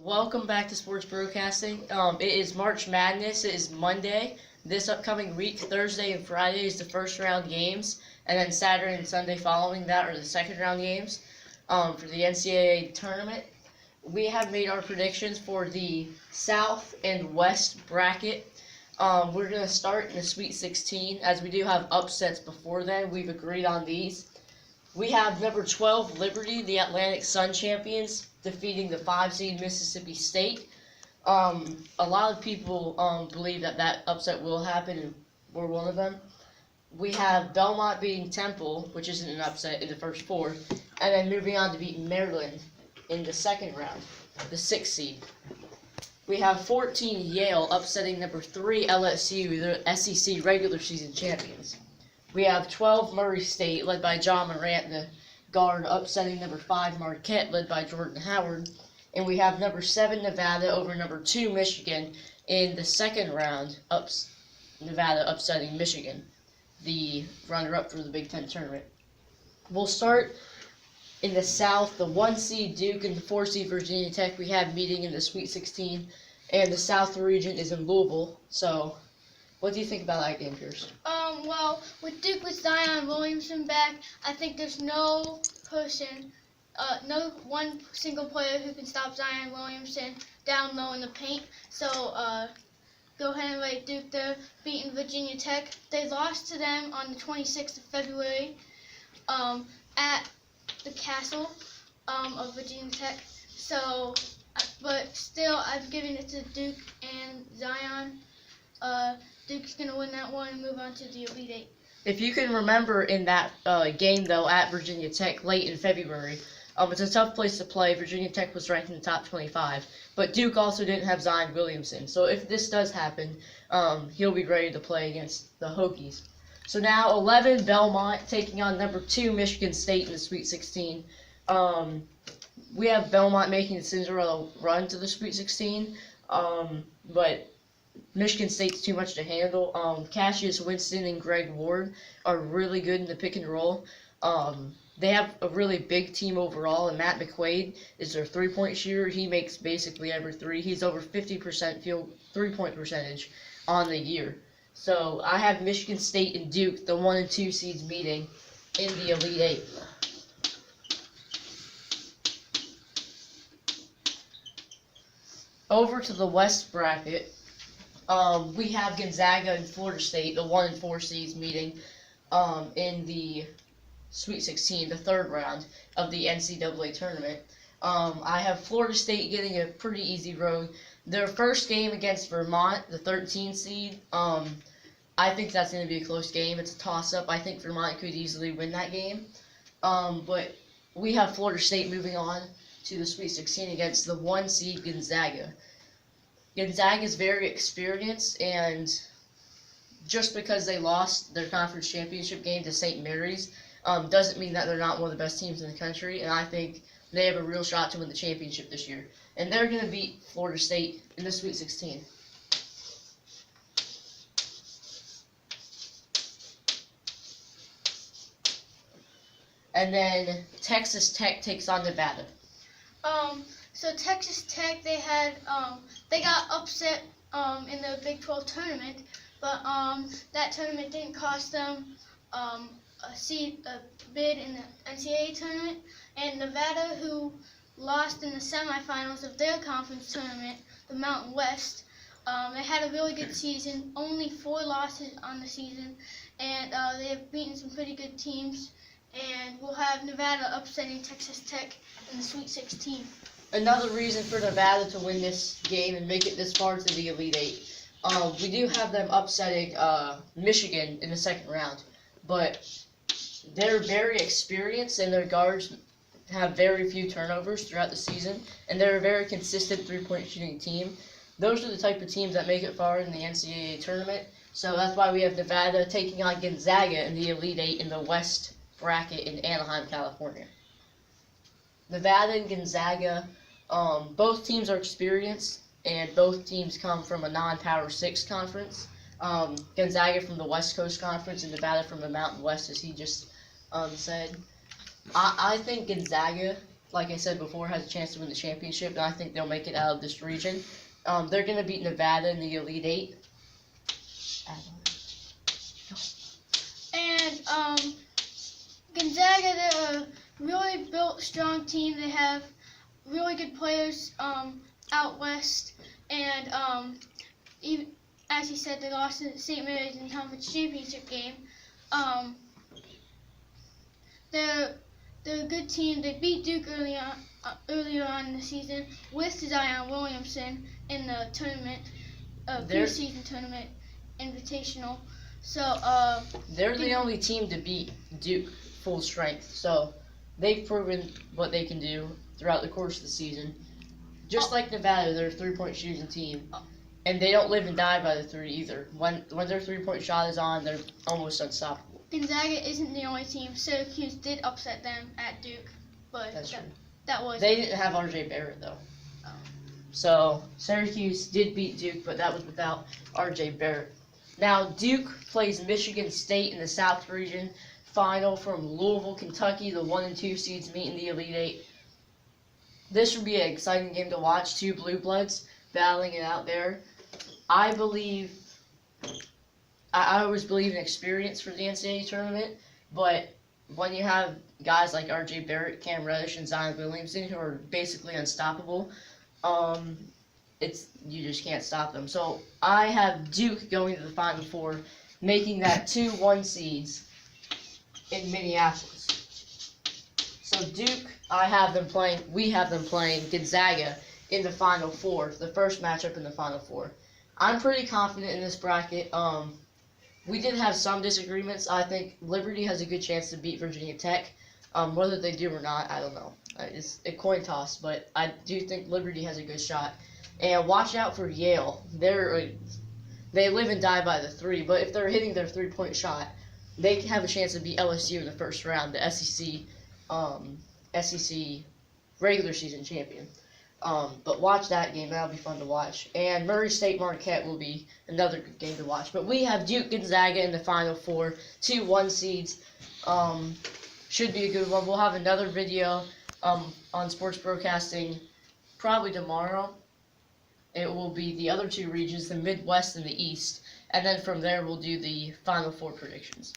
Welcome back to Sports Broadcasting. It is March Madness. It is Monday. This upcoming week, Thursday and Friday, is the first round games, and then Saturday and Sunday following that are the second round games for the NCAA tournament. We have made our predictions for the South and West bracket. We're going to start in the Sweet 16, as we do have upsets before then. We've agreed on these. We have number 12, Liberty, the Atlantic Sun champions, defeating the 5 seed Mississippi State. A lot of people believe that upset will happen, and we're one of them. We have Belmont beating Temple, which isn't an upset, in the first 4, and then moving on to beat Maryland in the second round, the 6th seed. We have 14, Yale, upsetting number 3, LSU, the SEC regular season champions. We have 12, Murray State, led by John Morant, the guard, upsetting number 5, Marquette, led by Jordan Howard. And we have number 7, Nevada, over number 2, Michigan, in the second round, Nevada upsetting Michigan, the runner-up for the Big Ten tournament. We'll start in the South. The 1 seed Duke and the 4 seed Virginia Tech we have meeting in the Sweet 16, and the South region is in Louisville. So, what do you think about that game, Pierce? Well, with Duke with Zion Williamson back, I think there's no one single player who can stop Zion Williamson down low in the paint. So, go ahead and rate Duke there, beating Virginia Tech. They lost to them on the 26th of February at the Castle of Virginia Tech. So, but still, I've given it to Duke and Zion. Duke's going to win that one and move on to the Elite Eight. If you can remember in that game, though, at Virginia Tech late in February, it's a tough place to play. Virginia Tech was ranked in the top 25, but Duke also didn't have Zion Williamson. So if this does happen, he'll be ready to play against the Hokies. So now 11, Belmont, taking on number 2, Michigan State in the Sweet 16. We have Belmont making the Cinderella run to the Sweet 16, but Michigan State's too much to handle. Cassius Winston and Greg Ward are really good in the pick and roll. They have a really big team overall, and Matt McQuaid is their three-point shooter. He makes basically every three. He's over 50% field three-point percentage on the year. So I have Michigan State and Duke, the 1 and 2 seeds, meeting in the Elite Eight. Over to the West bracket. We have Gonzaga and Florida State, the 1 and 4 seeds, meeting in the Sweet 16, the third round of the NCAA tournament. I have Florida State getting a pretty easy road. Their first game against Vermont, the 13 seed, I think that's going to be a close game. It's a toss-up. I think Vermont could easily win that game. But we have Florida State moving on to the Sweet 16 against the 1 seed Gonzaga. Gonzaga is very experienced, and just because they lost their conference championship game to St. Mary's doesn't mean that they're not one of the best teams in the country, and I think they have a real shot to win the championship this year. And they're going to beat Florida State in the Sweet 16. And then Texas Tech takes on Nevada. So Texas Tech, they got upset in the Big 12 tournament, but that tournament didn't cost them a bid in the NCAA tournament. And Nevada, who lost in the semifinals of their conference tournament, the Mountain West, they had a really good season, only 4 losses on the season, and they have beaten some pretty good teams. And we'll have Nevada upsetting Texas Tech in the Sweet 16. Another reason for Nevada to win this game and make it this far to the Elite Eight, we do have them upsetting Michigan in the second round, but they're very experienced and their guards have very few turnovers throughout the season, and they're a very consistent three-point shooting team. Those are the type of teams that make it far in the NCAA tournament, so that's why we have Nevada taking on Gonzaga in the Elite Eight in the West bracket in Anaheim, California. Nevada and Gonzaga, both teams are experienced, and both teams come from a non-Power 6 conference. Gonzaga from the West Coast Conference and Nevada from the Mountain West, as he just said. I think Gonzaga like I said before, has a chance to win the championship, and I think they'll make it out of this region. They're going to beat Nevada in the Elite Eight. And Gonzaga, they're a really built, strong team. They have really good players out west, and even as he said, they lost to St. Mary's in the conference championship game. They're a good team. They beat Duke earlier on in the season with Zion Williamson in the tournament, preseason tournament, invitational. So they're the only team to beat Duke full strength. So they've proven what they can do throughout the course of the season. Just like Nevada, they're a 3-point shooting team, and they don't live and die by the three either. When their 3-point shot is on, they're almost unstoppable. Gonzaga isn't the only team. Syracuse did upset them at Duke, but That's true. That was. They didn't have R.J. Barrett though. Oh. So Syracuse did beat Duke, but that was without R.J. Barrett. Now Duke plays Michigan State in the South Region final from Louisville, Kentucky. The 1 and 2 seeds meet in the Elite Eight. This would be an exciting game to watch. Two blue bloods battling it out there. I always believe in experience for the NCAA tournament, but when you have guys like R.J. Barrett, Cam Reddish, and Zion Williamson who are basically unstoppable, you just can't stop them. So I have Duke going to the Final Four, making that 2-1 seeds in Minneapolis. So Duke, we have them playing Gonzaga in the Final Four, the first matchup in the Final Four. I'm pretty confident in this bracket. We did have some disagreements. I think Liberty has a good chance to beat Virginia Tech. Whether they do or not, I don't know. It's a coin toss, but I do think Liberty has a good shot. And watch out for Yale. They live and die by the three, but if they're hitting their 3-point shot, they have a chance to beat LSU in the first round, the SEC regular season champion. But watch that game. That'll be fun to watch. And Murray State Marquette will be another good game to watch. But we have Duke Gonzaga in the Final Four, 2-1 seeds. Should be a good one. We'll have another video on sports broadcasting probably tomorrow. It will be the other two regions, the Midwest and the East. And then from there, we'll do the Final Four predictions.